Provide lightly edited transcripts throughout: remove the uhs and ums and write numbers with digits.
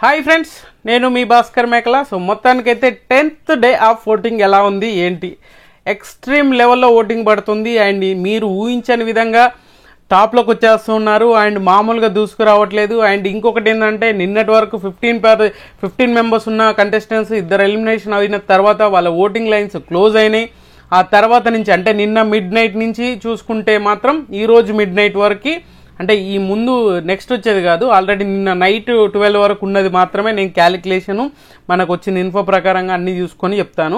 Hi friends, నేను మీ భాస్కర్ మేకల. So మొత్తానికైతే 10th డే ఆఫ్ ఓటింగ్ ఎలా ఉంది ఏంటి, ఎక్స్ట్రీమ్ లెవెల్లో ఓటింగ్ పడుతుంది. అండ్ మీరు ఊహించని విధంగా టాప్లోకి వచ్చేస్తున్నారు అండ్ మామూలుగా దూసుకురావట్లేదు. అండ్ ఇంకొకటి ఏంటంటే, నిన్నటి వరకు 15 మెంబర్స్ ఉన్న కంటెస్టెంట్స్ ఇద్దరు ఎలిమినేషన్ అయిన తర్వాత వాళ్ళ ఓటింగ్ లైన్స్ క్లోజ్ అయినాయి. ఆ తర్వాత నుంచి అంటే నిన్న మిడ్ నైట్ నుంచి చూసుకుంటే మాత్రం ఈరోజు మిడ్ నైట్ వరకు, అంటే ఈ ముందు నెక్స్ట్ వచ్చేది కాదు, ఆల్రెడీ నిన్న నైట్ 12 వరకు ఉన్నది మాత్రమే నేను క్యాలిక్యులేషను మనకు వచ్చిన ఇన్ఫో ప్రకారంగా అన్నీ చూసుకొని చెప్తాను.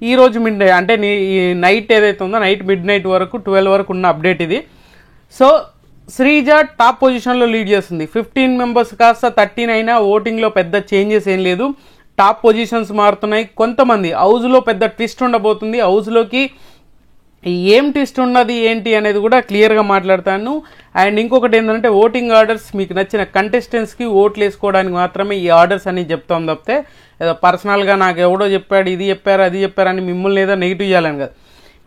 ఈ రోజు మిడ్ నైట్ అంటే ఈ నైట్ ఏదైతే ఉందో నైట్ మిడ్ నైట్ వరకు 12 వరకు ఉన్న అప్డేట్ ఇది. సో శ్రీజ టాప్ పొజిషన్లో లీడ్ చేస్తుంది. 15 మెంబర్స్ కాస్త 13 అయినా ఓటింగ్లో పెద్ద చేంజెస్ ఏం లేదు. టాప్ పొజిషన్స్ మారుతున్నాయి. కొంతమంది హౌస్లో పెద్ద ట్విస్ట్ ఉండబోతుంది. హౌస్లోకి ఏం ట్విస్ట్ ఉన్నది ఏంటి అనేది కూడా క్లియర్గా మాట్లాడతాను. అండ్ ఇంకొకటి ఏంటంటే, ఓటింగ్ ఆర్డర్స్ మీకు నచ్చిన కంటెస్టెంట్స్కి ఓట్లు వేసుకోవడానికి మాత్రమే ఈ ఆర్డర్స్ అని చెప్తాం తప్పితే ఏదో పర్సనల్గా నాకు ఎవడో చెప్పాడు, ఇది చెప్పారు, అది చెప్పారని మిమ్మల్ని ఏదో నెగిటివ్ చేయాలని కదా.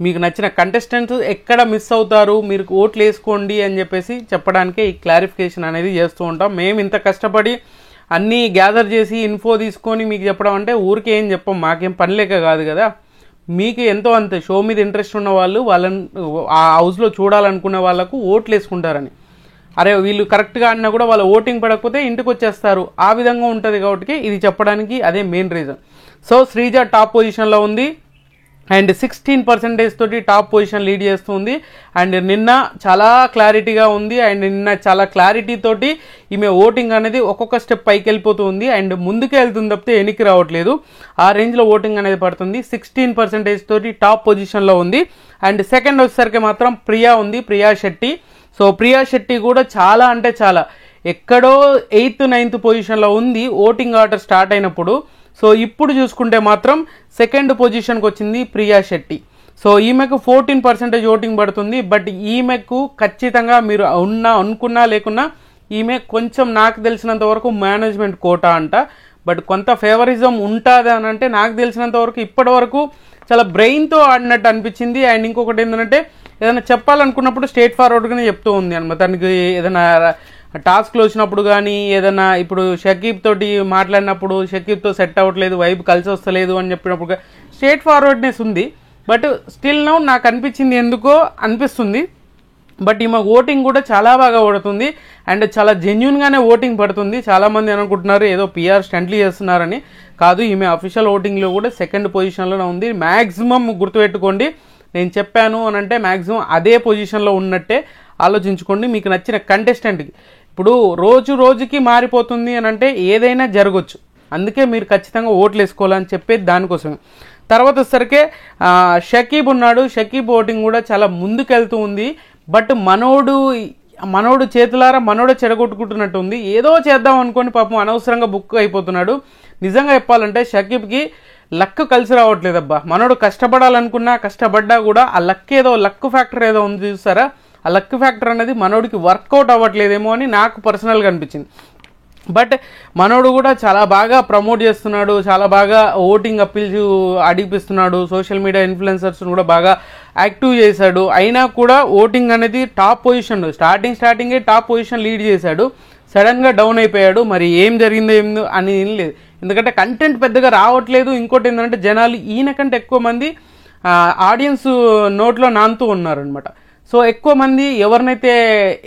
మీకు నచ్చిన కంటెస్టెంట్స్ ఎక్కడ మిస్ అవుతారు, మీరు ఓట్లు వేసుకోండి అని చెప్పేసి చెప్పడానికే ఈ క్లారిఫికేషన్ అనేది చేస్తూ ఉంటాం. మేము ఇంత కష్టపడి అన్నీ గ్యాదర్ చేసి ఇన్ఫో తీసుకొని మీకు చెప్పడం అంటే ఊరికే ఏం చెప్పం, మాకేం పనిలేక కాదు కదా. మీకు ఎంతో అంత షో మీద ఇంట్రెస్ట్ ఉన్న వాళ్ళు వాళ్ళని ఆ హౌస్లో చూడాలనుకునే వాళ్ళకు ఓట్లు వేసుకుంటారని. అరే వీళ్ళు కరెక్ట్గా అన్నా కూడా వాళ్ళ ఓటింగ్ పడకపోతే ఇంటికి వచ్చేస్తారు, ఆ విధంగా ఉంటుంది. కాబట్టి ఇది చెప్పడానికి అదే main reason. So Sreeja top పొజిషన్లో ఉంది అండ్ 16% తోటి టాప్ పొజిషన్ లీడ్ చేస్తుంది. అండ్ నిన్న చాలా క్లారిటీగా ఉంది. అండ్ నిన్న చాలా క్లారిటీ తోటి ఈమె ఓటింగ్ అనేది ఒక్కొక్క స్టెప్ పైకి వెళ్ళిపోతుంది అండ్ ముందుకే వెళ్తుంది తప్పితే వెనక్కి రావట్లేదు. ఆ రేంజ్లో ఓటింగ్ అనేది పడుతుంది. 16% తోటి టాప్ పొజిషన్లో ఉంది. అండ్ సెకండ్ వచ్చేసరికి మాత్రం ప్రియా ఉంది, ప్రియా శెట్టి. సో ప్రియా శెట్టి కూడా చాలా అంటే చాలా ఎక్కడో 8th 9th పొజిషన్లో ఉంది ఓటింగ్ ఆర్డర్ స్టార్ట్ అయినప్పుడు. సో ఇప్పుడు చూసుకుంటే మాత్రం సెకండ్ పొజిషన్కి వచ్చింది ప్రియా శెట్టి. సో ఈమెకు 14% ఓటింగ్ పడుతుంది. బట్ ఈమెకు ఖచ్చితంగా మీరు అనుకున్నా లేకున్నా ఈమె కొంచెం నాకు తెలిసినంత వరకు మేనేజ్మెంట్ కోటా అంట. బట్ కొంత ఫేవరిజం ఉంటుంది అని అంటే నాకు తెలిసినంత వరకు ఇప్పటి వరకు చాలా బ్రెయిన్తో ఆడినట్టు అనిపించింది. అండ్ ఇంకొకటి ఏంటంటే, ఏదైనా చెప్పాలనుకున్నప్పుడు స్ట్రేట్ ఫార్వర్డ్గానే చెప్తూ ఉంది అనమాట. తనకి ఏదైనా టాస్క్లు వచ్చినప్పుడు కానీ ఏదైనా ఇప్పుడు షకీబ్ తోటి మాట్లాడినప్పుడు షకీబ్తో సెట్ అవ్వట్లేదు, వైబ్ కలిసి వస్తలేదు అని చెప్పినప్పుడు స్ట్రేట్ ఫార్వర్డ్నెస్ ఉంది. బట్ స్టిల్ నౌ నాకు అనిపించింది ఎందుకో అనిపిస్తుంది. బట్ ఈమె ఓటింగ్ కూడా చాలా బాగా పడుతుంది అండ్ చాలా జెన్యున్గానే ఓటింగ్ పడుతుంది. చాలామంది అనుకుంటున్నారు ఏదో పిఆర్ స్టంట్లీ చేస్తున్నారని. కాదు, ఈమె అఫీషియల్ ఓటింగ్లో కూడా సెకండ్ పొజిషన్లోనే ఉంది. మ్యాక్సిమం గుర్తుపెట్టుకోండి, నేను చెప్పాను అని అంటే మ్యాక్సిమం అదే పొజిషన్లో ఉన్నట్టే ఆలోచించుకోండి. మీకు నచ్చిన కంటెస్టెంట్కి ఇప్పుడు రోజు రోజుకి మారిపోతుంది అని అంటే ఏదైనా జరగవచ్చు. అందుకే మీరు ఖచ్చితంగా ఓట్లు వేసుకోవాలని చెప్పేది దానికోసమే. తర్వాత వచ్చేసరికి షకీబ్ ఉన్నాడు. షకీబ్ ఓటింగ్ కూడా చాలా ముందుకెళ్తూ ఉంది. బట్ మనోడు చేతులారా మనోడే చెడగొట్టుకుంటున్నట్టు ఉంది. ఏదో చేద్దాం అనుకొని పాపం అనవసరంగా బుక్ అయిపోతున్నాడు. నిజంగా చెప్పాలంటే షకీబ్కి లక్ కలిసి రావట్లేదబ్బా. మనోడు కష్టపడాలనుకున్నా కష్టపడ్డా కూడా ఆ లక్ ఫ్యాక్టర్ ఏదో ఉంది చూసారా, ఆ లక్ ఫ్యాక్టర్ అనేది మనోడికి వర్కౌట్ అవ్వట్లేదేమో అని నాకు పర్సనల్గా అనిపించింది. బట్ మనోడు కూడా చాలా బాగా ప్రమోట్ చేస్తున్నాడు, చాలా బాగా ఓటింగ్ అప్పీల్స్ అడిగిపిస్తున్నాడు, సోషల్ మీడియా ఇన్ఫ్లుయెన్సర్స్ని కూడా బాగా యాక్టివ్ చేశాడు. అయినా కూడా ఓటింగ్ అనేది టాప్ పొజిషన్ స్టార్టింగే టాప్ పొజిషన్ లీడ్ చేశాడు. సడన్గా డౌన్ అయిపోయాడు. మరి ఏం జరిగిందో ఏందో అని ఏం లేదు, ఎందుకంటే కంటెంట్ పెద్దగా రావట్లేదు. ఇంకోటి ఏంటంటే, జనాలు ఈయన కంటే ఎక్కువ మంది ఆడియన్స్ నోట్లో నానుతూ ఉన్నారనమాట. సో ఎక్కువ మంది ఎవరినైతే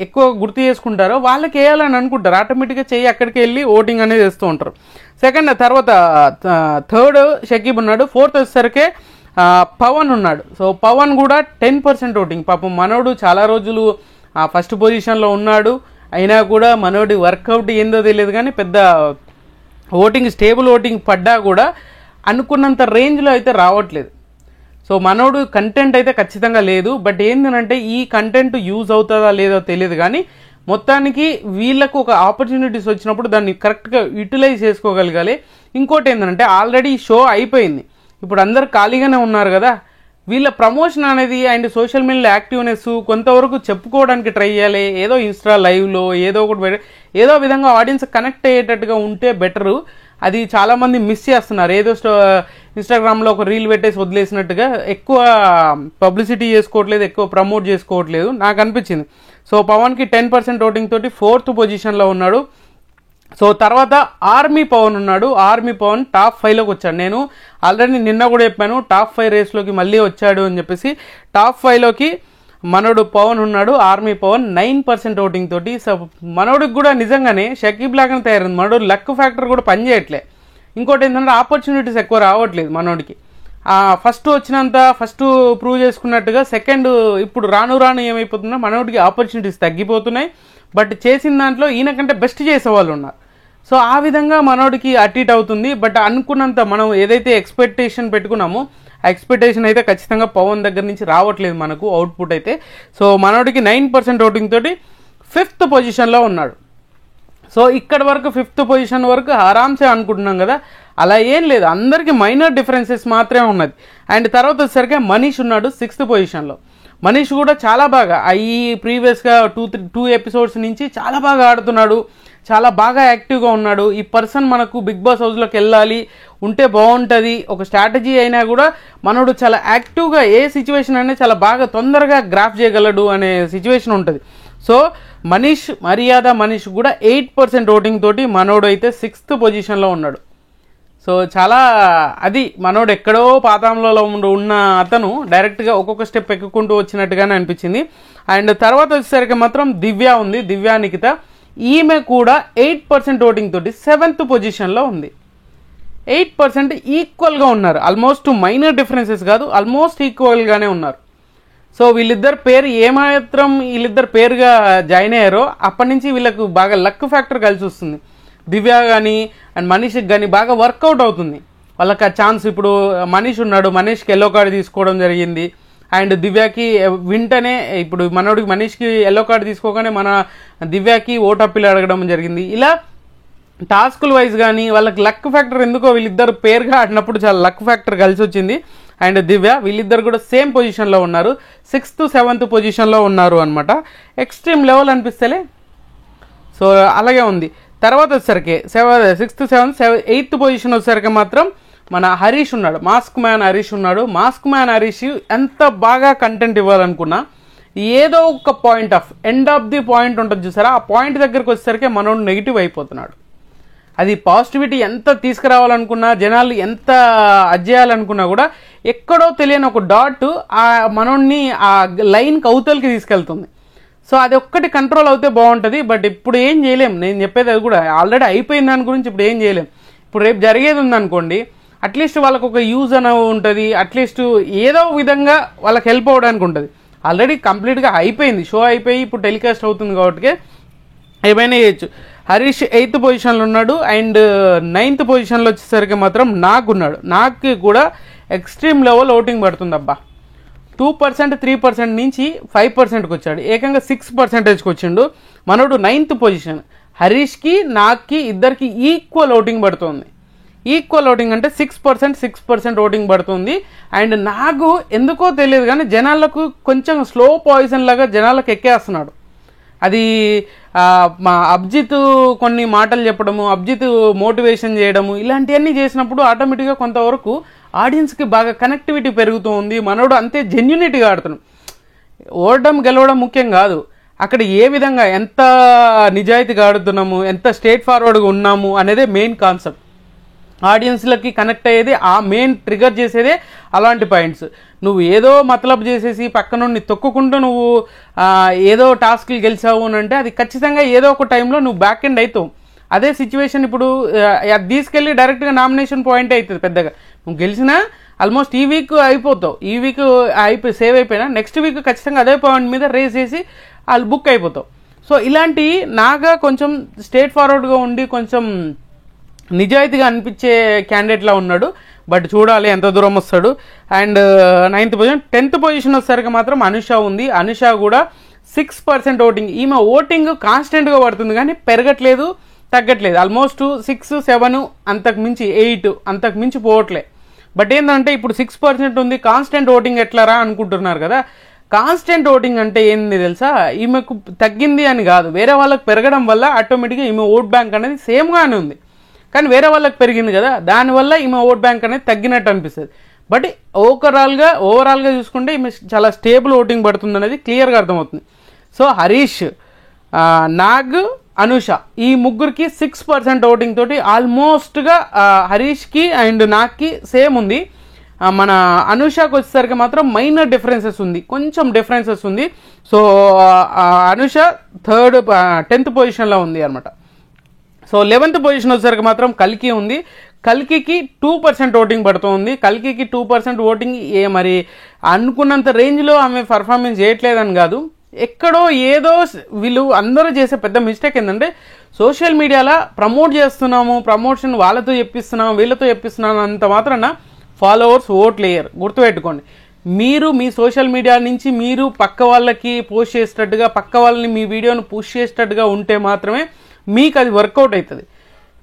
ఎక్కువ గుర్తు చేసుకుంటారో వాళ్ళకి వేయాలని అనుకుంటారు, ఆటోమేటిక్గా చెయ్యి అక్కడికి వెళ్ళి ఓటింగ్ అనేది వేస్తూ ఉంటారు. సెకండ్ తర్వాత థర్డ్ షకీబ్ ఉన్నాడు. ఫోర్త్ వచ్చేసరికి పవన్ ఉన్నాడు. సో పవన్ కూడా 10% ఓటింగ్. పాపం మనోడు చాలా రోజులు ఫస్ట్ పొజిషన్లో ఉన్నాడు, అయినా కూడా మనోడి వర్కౌట్ ఏందో తెలియదు కానీ పెద్ద ఓటింగ్ స్టేబుల్ ఓటింగ్ పడ్డా కూడా అనుకున్నంత రేంజ్లో అయితే రావట్లేదు. సో మనోడు కంటెంట్ అయితే ఖచ్చితంగా లేదు. బట్ ఏంటంటే, ఈ కంటెంట్ యూజ్ అవుతుందా లేదో తెలియదు కానీ మొత్తానికి వీళ్ళకు ఒక ఆపర్చునిటీస్ వచ్చినప్పుడు దాన్ని కరెక్ట్గా యూటిలైజ్ చేసుకోగలగాలి. ఇంకోటి ఏంటంటే, ఆల్రెడీ షో అయిపోయింది, ఇప్పుడు అందరు ఖాళీగానే ఉన్నారు కదా. వీళ్ళ ప్రమోషన్ అనేది అండ్ సోషల్ మీడియా యాక్టివ్నెస్ కొంతవరకు చెప్పుకోవడానికి ట్రై చేయాలి. ఏదో ఇన్స్టా లైవ్లో ఏదో ఒకటి ఏదో విధంగా ఆడియన్స్ కనెక్ట్ అయ్యేటట్టుగా ఉంటే బెటరు. అది చాలామంది మిస్ చేస్తున్నారు. ఏదో ఇన్స్టాగ్రామ్లో ఒక రీల్ పెట్టేసి వదిలేసినట్టుగా ఎక్కువ పబ్లిసిటీ చేసుకోవట్లేదు, ఎక్కువ ప్రమోట్ చేసుకోవట్లేదు నాకు అనిపించింది. సో పవన్కి 10% ఓటింగ్ తోటి 4th పొజిషన్లో ఉన్నాడు. సో తర్వాత ఆర్మీ పవన్ ఉన్నాడు. ఆర్మీ పవన్ టాప్ 5లోకి వచ్చాడు. నేను ఆల్రెడీ నిన్న కూడా చెప్పాను టాప్ 5 రేస్లోకి మళ్ళీ వచ్చాడు అని చెప్పేసి. టాప్ 5లోకి మనోడు పవన్ ఉన్నాడు. ఆర్మీ పవన్ 9% ఓటింగ్ తోటి. సో మనోడికి కూడా నిజంగానే షకీబ్ లాగానే తయారైంది. మనోడు లక్ ఫ్యాక్టర్ కూడా పనిచేయట్లే. ఇంకోటి ఏంటంటే ఆపర్చునిటీస్ ఎక్కువ రావట్లేదు మనోడికి. ఫస్ట్ వచ్చినంత ఫస్ట్ ప్రూవ్ చేసుకున్నట్టుగా సెకండ్ ఇప్పుడు రాను రాను ఏమైపోతుందో మనోడికి ఆపర్చునిటీస్ తగ్గిపోతున్నాయి. బట్ చేసిన దాంట్లో ఈయనకంటే బెస్ట్ చేసేవాళ్ళు ఉన్నారు. సో ఆ విధంగా మనోడికి అటు ఇటు అవుతుంది. బట్ అనుకున్నంత మనం ఏదైతే ఎక్స్పెక్టేషన్ పెట్టుకున్నామో ఆ ఎక్స్పెక్టేషన్ అయితే ఖచ్చితంగా పవన్ దగ్గర నుంచి రావట్లేదు మనకు అవుట్పుట్ అయితే. సో మనోడికి 9% ఓటింగ్ తోటి 5th పొజిషన్లో ఉన్నాడు. సో ఇక్కడ వరకు 5th పొజిషన్ వరకు ఆరామ్సే అనుకుంటున్నాం కదా, అలా ఏం లేదు. అందరికీ మైనర్ డిఫరెన్సెస్ మాత్రమే ఉన్నది. అండ్ తర్వాత వచ్చేసరికి మనీష్ ఉన్నాడు 6th పొజిషన్లో. మనీష్ కూడా చాలా బాగా ఈ ప్రీవియస్గా 2 ఎపిసోడ్స్ నుంచి చాలా బాగా ఆడుతున్నాడు, చాలా బాగా యాక్టివ్గా ఉన్నాడు. ఈ పర్సన్ మనకు బిగ్ బాస్ హౌస్లోకి వెళ్ళాలి ఉంటే బాగుంటుంది, ఒక స్ట్రాటజీ అయినా కూడా మనోడు చాలా యాక్టివ్గా ఏ సిచ్యువేషన్ అయినా చాలా బాగా తొందరగా గ్రాఫ్ చేయగలడు అనే సిచ్యువేషన్ ఉంటుంది. సో మర్యాద మనీష్ కూడా 8% ఓటింగ్ తోటి మనోడు అయితే 6th పొజిషన్లో ఉన్నాడు. సో చాలా అది మనోడు ఎక్కడో పాతాంలో ఉన్న అతను డైరెక్ట్గా ఒక్కొక్క స్టెప్ ఎక్కుకుంటూ వచ్చినట్టుగానే అనిపించింది. అండ్ తర్వాత వచ్చేసరికి మాత్రం దివ్య ఉంది, దివ్యా నిఖిత. ఈమె కూడా 8% ఓటింగ్ తోటి 7th పొజిషన్లో ఉంది. 8% ఈక్వల్గా ఉన్నారు. ఆల్మోస్ట్ మైనర్ డిఫరెన్సెస్ కాదు, ఆల్మోస్ట్ ఈక్వల్గానే ఉన్నారు. సో వీళ్ళిద్దరు పేరుగా జాయిన్ అయ్యారో అప్పటి నుంచి వీళ్ళకు బాగా లక్ ఫ్యాక్టర్ కలిసి వస్తుంది. దివ్య కానీ అండ్ మనీష్కి కానీ బాగా వర్కౌట్ అవుతుంది వాళ్ళకి ఆ ఛాన్స్. ఇప్పుడు మనీష్ ఉన్నాడు, మనీష్కి ఎల్లో కార్డు తీసుకోవడం జరిగింది. అండ్ దివ్యకి వెంటనే ఇప్పుడు మనోడికి మనీష్కి ఎల్లో కార్డు తీసుకోగానే మన దివ్యకి ఓటు అప్పీల్ అడగడం జరిగింది. ఇలా టాస్కుల వైజ్ కానీ వాళ్ళకి లక్ ఫ్యాక్టర్ ఎందుకో వీళ్ళిద్దరు పేరుగా ఆడినప్పుడు చాలా లక్ ఫ్యాక్టర్ కలిసి వచ్చింది. అండ్ దివ్య వీళ్ళిద్దరు కూడా సేమ్ పొజిషన్లో ఉన్నారు, 6th 7th పొజిషన్లో ఉన్నారు అనమాట. Extreme level అనిపిస్తేలే. సో అలాగే ఉంది. తర్వాత వచ్చేసరికి 6th 7th 8th పొజిషన్ వచ్చేసరికి మాత్రం మన హరీష్ ఉన్నాడు, మాస్క్ మ్యాన్ హరీష్ ఉన్నాడు. మాస్క్ మ్యాన్ హరీష్ ఎంత బాగా కంటెంట్ ఇవ్వాలనుకున్నా ఏదో ఒక ఎండ్ ఆఫ్ ది పాయింట్ ఉంటుంది చూసారా, ఆ పాయింట్ దగ్గరకు వచ్చేసరికి మనోడు నెగిటివ్ అయిపోతున్నాడు. అది పాజిటివిటీ ఎంత తీసుకురావాలనుకున్నా, జనాలు ఎంత అజ్జేయాలనుకున్నా కూడా ఎక్కడో తెలియని ఒక డాట్ ఆ మనోడిని ఆ లైన్కి అవతలకి తీసుకెళ్తుంది. సో అది ఒక్కటి కంట్రోల్ అవుతే బాగుంటుంది. బట్ ఇప్పుడు ఏం చేయలేం. నేను చెప్పేది అది కూడా ఆల్రెడీ అయిపోయిన దాని గురించి ఇప్పుడు ఏం చేయలేం. ఇప్పుడు రేపు జరిగేది ఉందనుకోండి, అట్లీస్ట్ వాళ్ళకు ఒక యూజ్ అని ఉంటుంది, అట్లీస్ట్ ఏదో విధంగా వాళ్ళకి హెల్ప్ అవ్వడానికి ఉంటుంది. ఆల్రెడీ కంప్లీట్గా అయిపోయింది, షో అయిపోయి ఇప్పుడు టెలికాస్ట్ అవుతుంది కాబట్టి ఏమైనా చేయొచ్చు. హరీష్ 8th పొజిషన్లో ఉన్నాడు. అండ్ 9th పొజిషన్లో వచ్చేసరికి మాత్రం నాగ్ ఉన్నాడు. నాగ్కి కూడా ఎక్స్ట్రీమ్ లెవెల్ ఓటింగ్ పడుతుంది అబ్బా. 2% 3% నుంచి 5%కి వచ్చాడు, ఏకంగా 6%కి వచ్చిండు. మనోడు 9th పొజిషన్. హరీష్కి నాగ్కి ఇద్దరికి ఈక్వల్ ఓటింగ్ పడుతుంది. ఈక్వల్ ఓటింగ్ అంటే 6% ఓటింగ్ పడుతుంది. అండ్ నాగు ఎందుకో తెలియదు కానీ జనాలకు కొంచెం స్లో పాయిజన్ లాగా జనాలకు ఎక్కేస్తున్నాడు. అది మా అభిజిత్ కొన్ని మాటలు చెప్పడము, అభిజిత్ మోటివేషన్ చేయడము, ఇలాంటివన్నీ చేసినప్పుడు ఆటోమేటిక్గా కొంతవరకు ఆడియన్స్కి బాగా కనెక్టివిటీ పెరుగుతూ ఉంది. మనోడు అంతే జెన్యునిటీగా ఆడుతున్నాడు. ఓడడం గెలవడం ముఖ్యం కాదు, అక్కడ ఏ విధంగా ఎంత నిజాయితీగా ఆడుతున్నాము, ఎంత స్ట్రేట్ ఫార్వర్డ్గా ఉన్నాము అనేదే మెయిన్ కాన్సెప్ట్. ఆడియన్స్లకి కనెక్ట్ అయ్యేది ఆ మెయిన్ ట్రిగర్ చేసేదే అలాంటి పాయింట్స్. నువ్వు ఏదో మతలబ్ చేసేసి పక్క నుండి తొక్కుకుంటూ నువ్వు ఏదో టాస్క్లు గెలిచావు అని అంటే అది ఖచ్చితంగా ఏదో ఒక టైంలో నువ్వు బ్యాక్ ఎండ్ అవుతావు. అదే సిచ్యువేషన్ ఇప్పుడు అది తీసుకెళ్ళి డైరెక్ట్గా నామినేషన్ పాయింట్ అవుతుంది పెద్దగా. నువ్వు గెలిచినా ఆల్మోస్ట్ ఈ వీక్ అయిపోతావు, ఈ వీక్ సేవ్ అయిపోయినా నెక్స్ట్ వీక్ ఖచ్చితంగా అదే పాయింట్ మీద రేస్ చేసి వాళ్ళు బుక్ అయిపోతావు. సో ఇలాంటి నాగా కొంచెం స్ట్రేట్ ఫార్వర్డ్గా ఉండి కొంచెం నిజాయితీగా అనిపించే క్యాండిడేట్లా ఉన్నాడు. బట్ చూడాలి ఎంత దూరం వస్తాడు. And 9th position. 10th position వచ్చేసరికి మాత్రం అనుష ఉంది. అనుష కూడా 6% ఓటింగ్. ఈమె ఓటింగ్ కాన్స్టెంట్గా పడుతుంది కానీ పెరగట్లేదు, తగ్గట్లేదు. ఆల్మోస్ట్ 6, 7 అంతకు మించి 8 అంతకు మించి పోవట్లే. బట్ ఏంటంటే ఇప్పుడు 6% ఉంది, కాన్స్టెంట్ ఓటింగ్ ఎట్లారా అనుకుంటున్నారు కదా. కాన్స్టెంట్ ఓటింగ్ అంటే ఏంది తెలుసా, ఈమెకు తగ్గింది అని కాదు, వేరే వాళ్ళకి పెరగడం వల్ల ఆటోమేటిక్గా ఈమె ఓట్ బ్యాంక్ అనేది సేమ్గానే ఉంది. కానీ వేరే వాళ్ళకి పెరిగింది కదా, దానివల్ల ఈమె ఓట్ బ్యాంక్ అనేది తగ్గినట్టు అనిపిస్తుంది. బట్ ఓవరాల్గా చూసుకుంటే ఈమె చాలా స్టేబుల్ ఓటింగ్ పడుతుంది అనేది క్లియర్గా అర్థమవుతుంది. సో హరీష్, నాగ్, అనుష, ఈ ముగ్గురికి 6% ఓటింగ్ తోటి ఆల్మోస్ట్గా హరీష్కి అండ్ నాకి సేమ్ ఉంది. మన అనుషకు వచ్చేసరికి మాత్రం మైనర్ డిఫరెన్సెస్ ఉంది, కొంచెం డిఫరెన్సెస్ ఉంది. సో అనుష 10th పొజిషన్లో ఉంది అనమాట. సో 11th పొజిషన్ వచ్చేసరికి మాత్రం కల్కి ఉంది. కల్కికి 2% ఓటింగ్ పడుతుంది. కల్కికి 2% ఓటింగ్ మరి అనుకున్నంత రేంజ్లో ఆమె పర్ఫార్మెన్స్ చేయట్లేదని కాదు, ఎక్కడో ఏదో వీళ్ళు అందరూ చేసే పెద్ద మిస్టేక్ ఏంటంటే సోషల్ మీడియాలో ప్రమోట్ చేస్తున్నాము, ప్రమోషన్ వాళ్ళతో చెప్పిస్తున్నాము, వీళ్ళతో చెప్పిస్తున్నాము అంత మాత్రాన ఫాలోవర్స్ ఓట్లు వేయరు. గుర్తుపెట్టుకోండి, మీరు మీ సోషల్ మీడియా నుంచి మీరు పక్క వాళ్ళకి పోస్ట్ చేసేటట్టుగా, పక్క వాళ్ళని మీ వీడియోను పుష్ చేసేటట్టుగా ఉంటే మాత్రమే మీకు అది వర్కౌట్ అవుతుంది.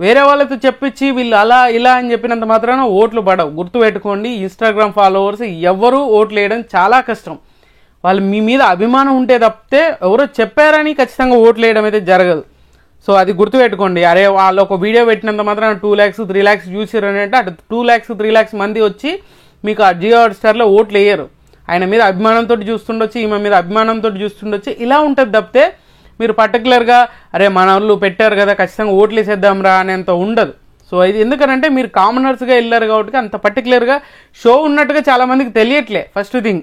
వేరే వాళ్ళతో చెప్పించి వీళ్ళు అలా ఇలా అని చెప్పినంత మాత్రాన ఓట్లు పడవు. గుర్తుపెట్టుకోండి, ఇన్స్టాగ్రామ్ ఫాలోవర్స్ ఎవరు ఓట్లు వేయడం చాలా కష్టం. వాళ్ళు మీ మీద అభిమానం ఉంటే తప్పితే ఎవరో చెప్పారని ఖచ్చితంగా ఓట్లు వేయడం అయితే జరగదు. సో అది గుర్తుపెట్టుకోండి. అరే వాళ్ళు ఒక వీడియో పెట్టినంత మాత్రం 2 lakhs 3 lakhs చూసారు అని అంటే అటు 2 lakhs 3 lakhs మంది వచ్చి మీకు ఆ జియో హాట్‌స్టార్లో ఓట్లు వేయరు. ఆయన మీద అభిమానంతో చూస్తుండొచ్చు, ఈమె మీద అభిమానంతో చూస్తుండొచ్చు, ఇలా ఉంటుంది తప్పితే మీరు పర్టికులర్గా అరే మన వాళ్ళు పెట్టారు కదా ఖచ్చితంగా ఓట్లు వేసేద్దాం రా అనేంత ఉండదు. సో ఇది ఎందుకనంటే మీరు కామనర్స్గా వెళ్ళారు కాబట్టి అంత పర్టికులర్గా షో ఉన్నట్టుగా చాలామందికి తెలియట్లే. ఫస్ట్ థింగ్,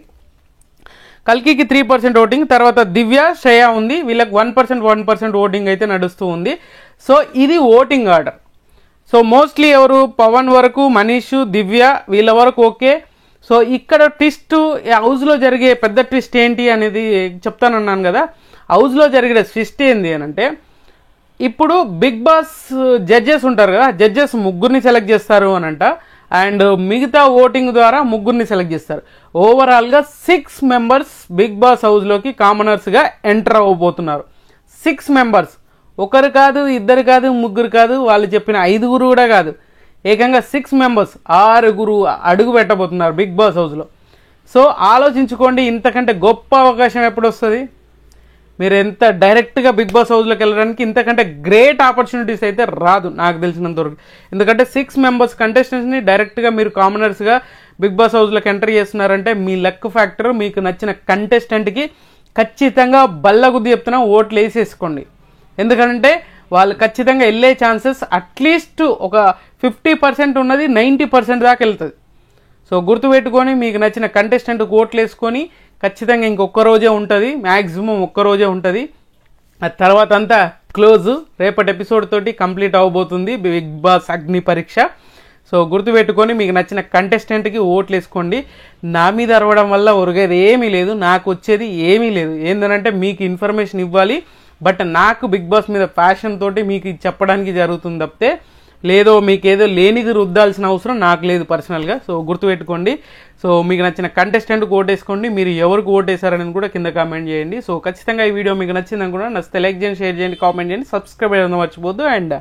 కల్కికి 3% ఓటింగ్, తర్వాత దివ్య శ్రేయ ఉంది, వీళ్ళకి 1% ఓటింగ్ అయితే నడుస్తూ ఉంది. సో ఇది ఓటింగ్ ఆర్డర్. సో మోస్ట్లీ ఎవరు పవన్ వరకు, మనీష్, దివ్య వీళ్ళ వరకు ఓకే. సో ఇక్కడ ట్విస్ట్, హౌస్లో జరిగే పెద్ద ట్విస్ట్ ఏంటి అనేది చెప్తానన్నాను కదా. హౌస్లో జరిగే ట్విస్ట్ ఏంటి అని అంటే, ఇప్పుడు బిగ్ బాస్ జడ్జెస్ ఉంటారు కదా, జడ్జెస్ ముగ్గురిని సెలెక్ట్ చేస్తారు అని అంట, అండ్ మిగతా ఓటింగ్ ద్వారా ముగ్గురిని సెలెక్ట్ చేస్తారు. ఓవరాల్గా 6 members బిగ్ బాస్ హౌస్లోకి కామనర్స్గా ఎంటర్ అవ్వబోతున్నారు. 6 members, ఒకరు కాదు, ఇద్దరు కాదు, ముగ్గురు కాదు, వాళ్ళు చెప్పిన 5 కూడా కాదు, ఏకంగా 6 members 6 అడుగు పెట్టబోతున్నారు బిగ్ బాస్ హౌస్లో. సో ఆలోచించుకోండి, ఇంతకంటే గొప్ప అవకాశం ఎప్పుడు వస్తుంది? మీరు ఎంత డైరెక్ట్గా బిగ్ బాస్ హౌస్లోకి వెళ్ళడానికి ఇంతకంటే గ్రేట్ ఆపర్చునిటీస్ అయితే రాదు నాకు తెలిసినంతవరకు. ఎందుకంటే 6 members కంటెస్టెంట్స్ని డైరెక్ట్గా మీరు కామనర్స్గా బిగ్ బాస్ హౌస్లోకి ఎంటర్ చేస్తున్నారంటే మీ లక్ ఫ్యాక్టర్, మీకు నచ్చిన కంటెస్టెంట్కి ఖచ్చితంగా బల్లగుద్ది చెప్తున్నా ఓట్లు వేసేసుకోండి. ఎందుకంటే వాళ్ళు ఖచ్చితంగా వెళ్ళే ఛాన్సెస్ అట్లీస్ట్ ఒక 50% ఉన్నది 90% దాకా వెళ్తుంది. సో గుర్తుపెట్టుకొని మీకు నచ్చిన కంటెస్టెంట్కి ఓట్లు వేసుకొని ఖచ్చితంగా ఇంకొక రోజే ఉంటుంది, మ్యాక్సిమం ఒక్కరోజే ఉంటుంది. ఆ తర్వాత అంతా క్లోజ్, రేపటి ఎపిసోడ్ తోటి కంప్లీట్ అవ్వబోతుంది బిగ్ బాస్ అగ్ని పరీక్ష. సో గుర్తుపెట్టుకొని మీకు నచ్చిన కంటెస్టెంట్కి ఓట్లు వేసుకోండి. నా మీద అరవడం వల్ల ఒరిగేది ఏమీ లేదు, నాకు వచ్చేది ఏమీ లేదు. ఏంటంటే మీకు ఇన్ఫర్మేషన్ ఇవ్వాలి, బట్ నాకు బిగ్ బాస్ మీద ప్యాషన్ తోటి మీకు చెప్పడానికి జరుగుతుంది తప్పితే లేదో మీకు ఏదో లేనిది రుద్దాల్సిన అవసరం నాకు లేదు పర్సనల్గా. సో గుర్తుపెట్టుకోండి. సో మీకు నచ్చిన కంటెస్టెంట్కి ఓటేసుకోండి. మీరు ఎవరికి ఓటేసారని కూడా కింద కామెంట్ చేయండి. సో ఖచ్చితంగా ఈ వీడియో మీకు నచ్చిందని కూడా నచ్చితే లైక్ చేయండి, షేర్ చేయండి, కామెంట్ చేయండి, సబ్స్క్రైబ్ అయ్యడం మర్చిపోద్దు. అండ్